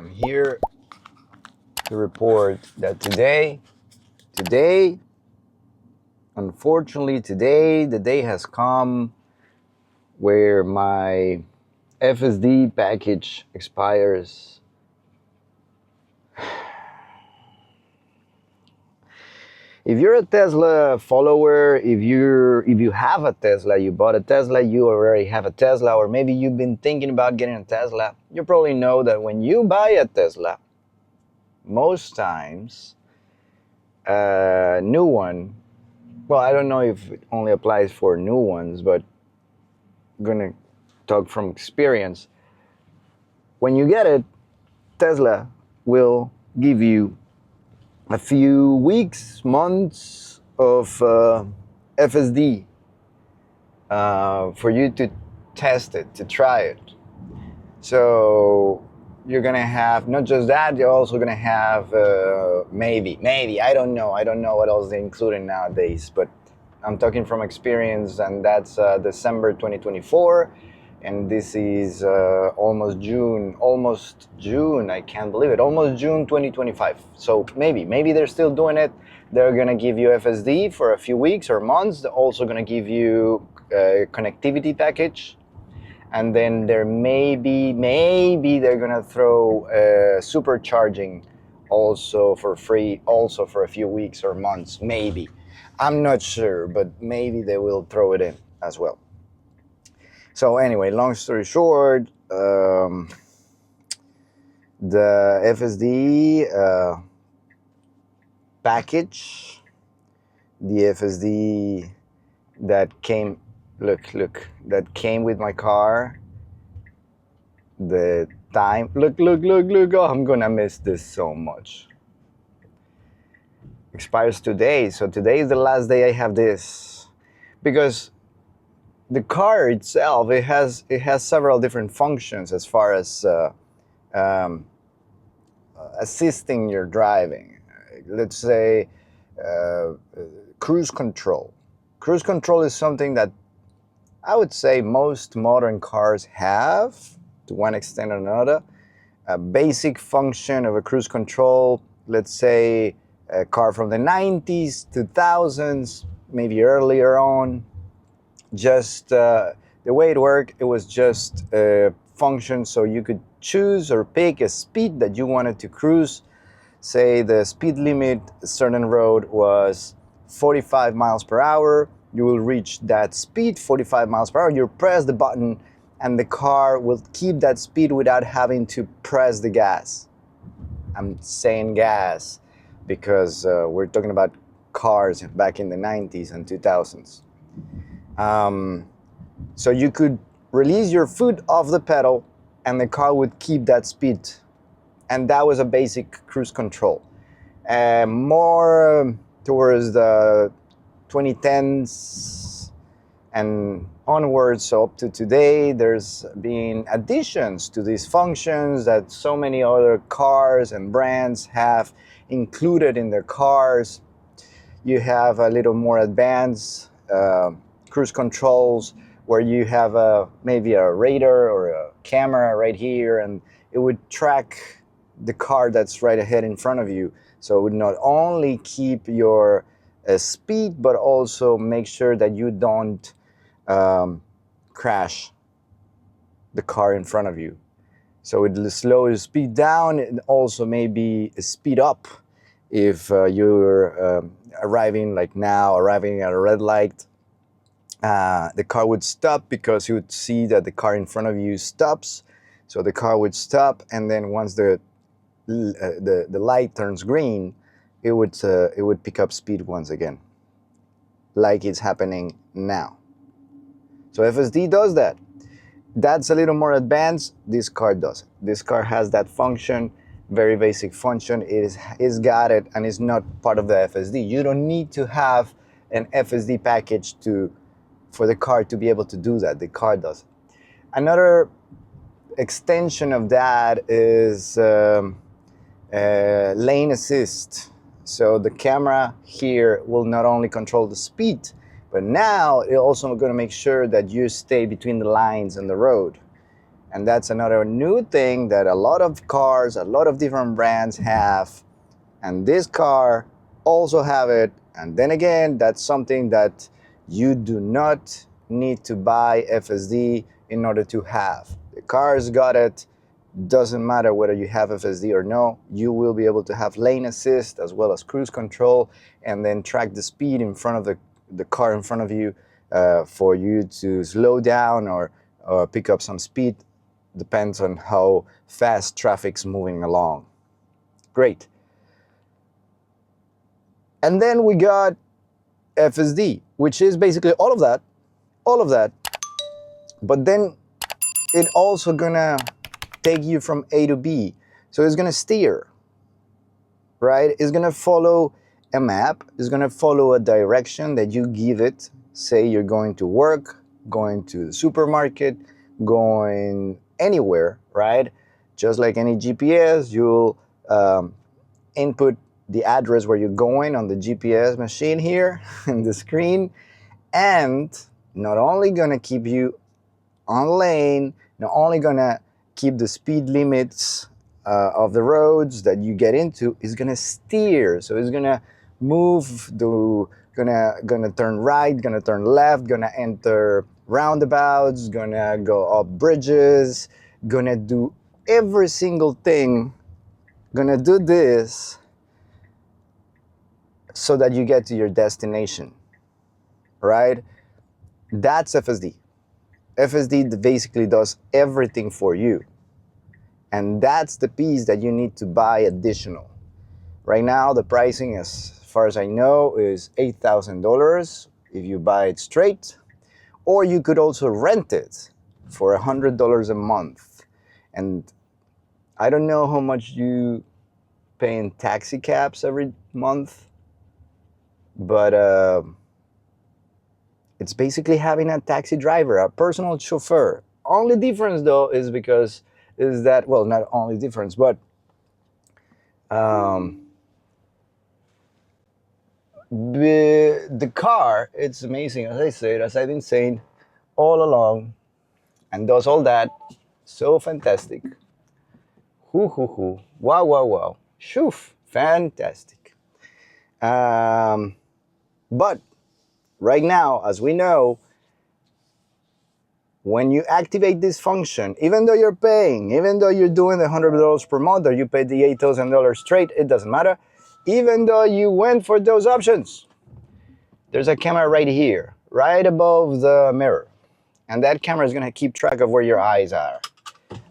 I'm here to report that today, unfortunately, today, the day has come where my FSD package expires. If you're a Tesla follower, if you have a Tesla, you bought a Tesla, you already have a Tesla, or maybe you've been thinking about getting a Tesla, you probably know that when you buy a Tesla, most times a new one, well, I don't know if it only applies for new ones, but I'm gonna talk from experience. When you get it, Tesla will give you a few weeks, months of FSD for you to test it, to try it. So you're gonna have not just that, you're also gonna have maybe I don't know what else they include nowadays, but I'm talking from experience, and that's December 2024, and this is almost June, I can't believe it, almost June 2025. So maybe they're still doing it. They're gonna give you FSD for a few weeks or months. They're also gonna give you a connectivity package, and then there maybe they're gonna throw supercharging also for free, also for a few weeks or months, maybe. I'm not sure, but maybe they will throw it in as well. So anyway, long story short, the FSD package, the FSD that came, that came with my car, the time, look, oh, I'm gonna miss this so much. Expires today, so today is the last day I have this, because the car itself, it has several different functions as far as assisting your driving. Let's say cruise control. Cruise control is something that I would say most modern cars have to one extent or another. A basic function of a cruise control, let's say a car from the 90s, 2000s, maybe earlier on, just the way it worked, it was just a function so you could choose or pick a speed that you wanted to cruise. Say the speed limit, a certain road was 45 miles per hour. You will reach that speed, 45 miles per hour. You press the button and the car will keep that speed without having to press the gas. I'm saying gas because we're talking about cars back in the 90s and 2000s. So you could release your foot off the pedal and the car would keep that speed. And that was a basic cruise control. More towards the 2010s and onwards, so up to today, there's been additions to these functions that so many other cars and brands have included in their cars. You have a little more advanced cruise controls where you have maybe a radar or a camera right here, and it would track the car that's right ahead in front of you. So it would not only keep your speed, but also make sure that you don't crash the car in front of you. So it will slow your speed down and also maybe speed up if you're arriving at a red light. The car would stop because you would see that the car in front of you stops. So the car would stop, and then once the light turns green, it would pick up speed once again, like it's happening now. So FSD does that. That's a little more advanced. This car does. This car has that function, very basic function. It's got it, and it's not part of the FSD. You don't need to have an FSD package for the car to be able to do that. The car does. Another extension of that is lane assist. So the camera here will not only control the speed, but now it's also going to make sure that you stay between the lines on the road. And that's another new thing that a lot of cars, a lot of different brands have. And this car also have it. And then again, that's something that you do not need to buy FSD in order to have. The car's got it. Doesn't matter whether you have FSD or no, you will be able to have lane assist as well as cruise control, and then track the speed in front of the car in front of you for you to slow down or pick up some speed. Depends on how fast traffic's moving along. Great. And then we got FSD, which is basically all of that. But then it also gonna take you from A to B. So it's gonna steer, right? It's gonna follow a map. It's gonna follow a direction that you give it. Say you're going to work, going to the supermarket, going anywhere, right? Just like any GPS, you'll input the address where you're going on the GPS machine here in the screen, and not only gonna keep you on lane, not only gonna keep the speed limits of the roads that you get into, is gonna steer. So it's gonna move, gonna turn right, gonna turn left, gonna enter roundabouts, gonna go up bridges, gonna do every single thing, gonna do this so that you get to your destination, right? That's FSD. FSD basically does everything for you. And that's the piece that you need to buy additional. Right now, the pricing, as far as I know, is $8,000 if you buy it straight, or you could also rent it for $100 a month. And I don't know how much you pay in taxi cabs every month, but it's basically having a taxi driver, a personal chauffeur. Only difference though is that, well, not only difference, but the car, it's amazing, as I said, as I've been saying all along, and does all that. So fantastic. Wow, wow, wow. Shoof, fantastic. But right now, as we know, when you activate this function, even though you're doing the $100 per month, or you pay the $8,000 straight, it doesn't matter. Even though you went for those options, there's a camera right here, right above the mirror. And that camera is gonna keep track of where your eyes are.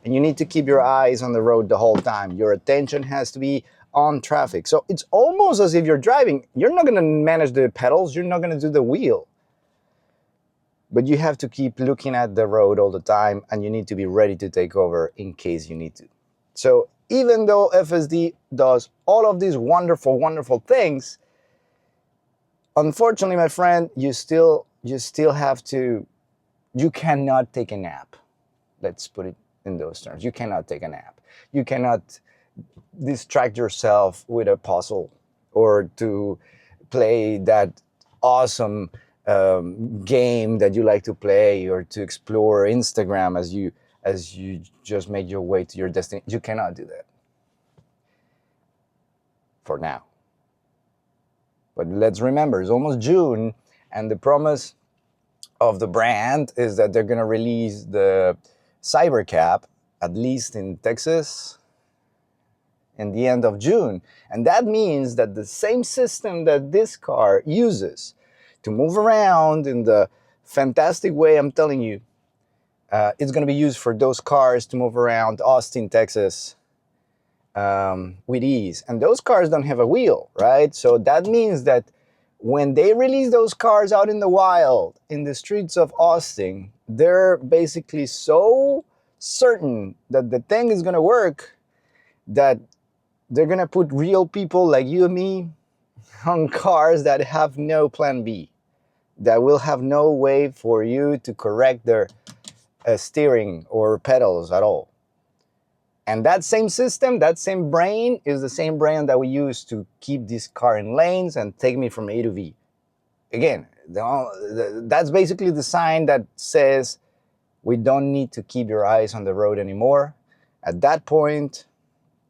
And you need to keep your eyes on the road the whole time. Your attention has to be on traffic. So it's almost as if you're driving. You're not gonna manage the pedals, you're not gonna do the wheel. But you have to keep looking at the road all the time, and you need to be ready to take over in case you need to. So even though FSD does all of these wonderful, wonderful things, unfortunately, my friend, you still have to, you cannot take a nap. Let's put it in those terms. You cannot take a nap. You cannot distract yourself with a puzzle or to play that awesome game that you like to play, or to explore Instagram as you just make your way to your destination. You cannot do that for now. But let's remember, it's almost June, and the promise of the brand is that they're gonna release the Cybercab, at least in Texas, in the end of June. And that means that the same system that this car uses to move around in the fantastic way I'm telling you, it's going to be used for those cars to move around Austin, Texas with ease. And those cars don't have a wheel, right? So that means that when they release those cars out in the wild, in the streets of Austin, they're basically so certain that the thing is going to work that they're going to put real people like you and me on cars that have no plan B, that will have no way for you to correct their steering or pedals at all. And that same system, that same brain, is the same brain that we use to keep this car in lanes and take me from A to V. Again, that's basically the sign that says We don't need to keep your eyes on the road anymore. At that point,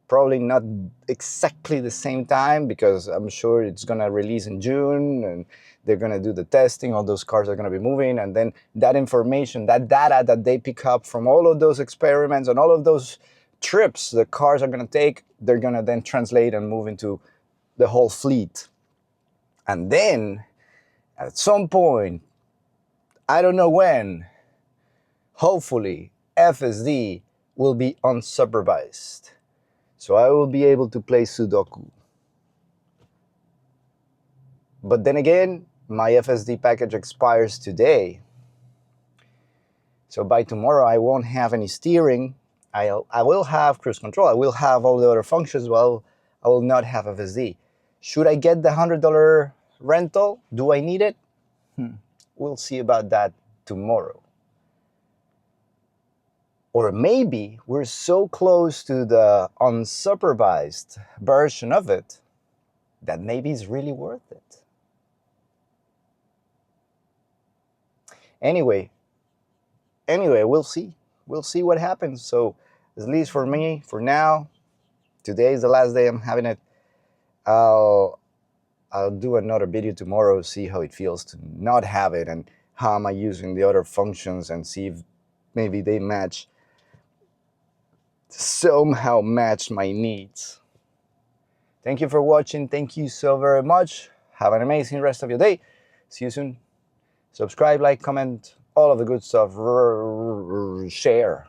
probably not exactly the same time, because I'm sure it's going to release in June and they're going to do the testing. All those cars are going to be moving. And then that information, that data that they pick up from all of those experiments and all of those trips the cars are going to take, they're going to then translate and move into the whole fleet. And then at some point, I don't know when, hopefully FSD will be unsupervised. So I will be able to play Sudoku. But then again, my FSD package expires today. So by tomorrow, I won't have any steering. I will have cruise control. I will have all the other functions. Well, I will not have FSD. Should I get the $100 rental? Do I need it? We'll see about that tomorrow. Or maybe we're so close to the unsupervised version of it that maybe it's really worth it. Anyway, we'll see. We'll see what happens. So at least for me, for now, today is the last day I'm having it. I'll do another video tomorrow, see how it feels to not have it and how am I using the other functions, and see if maybe they somehow match my needs. Thank you for watching. Thank you so very much. Have an amazing rest of your day. See you soon. Subscribe, like, comment, all of the good stuff. Share.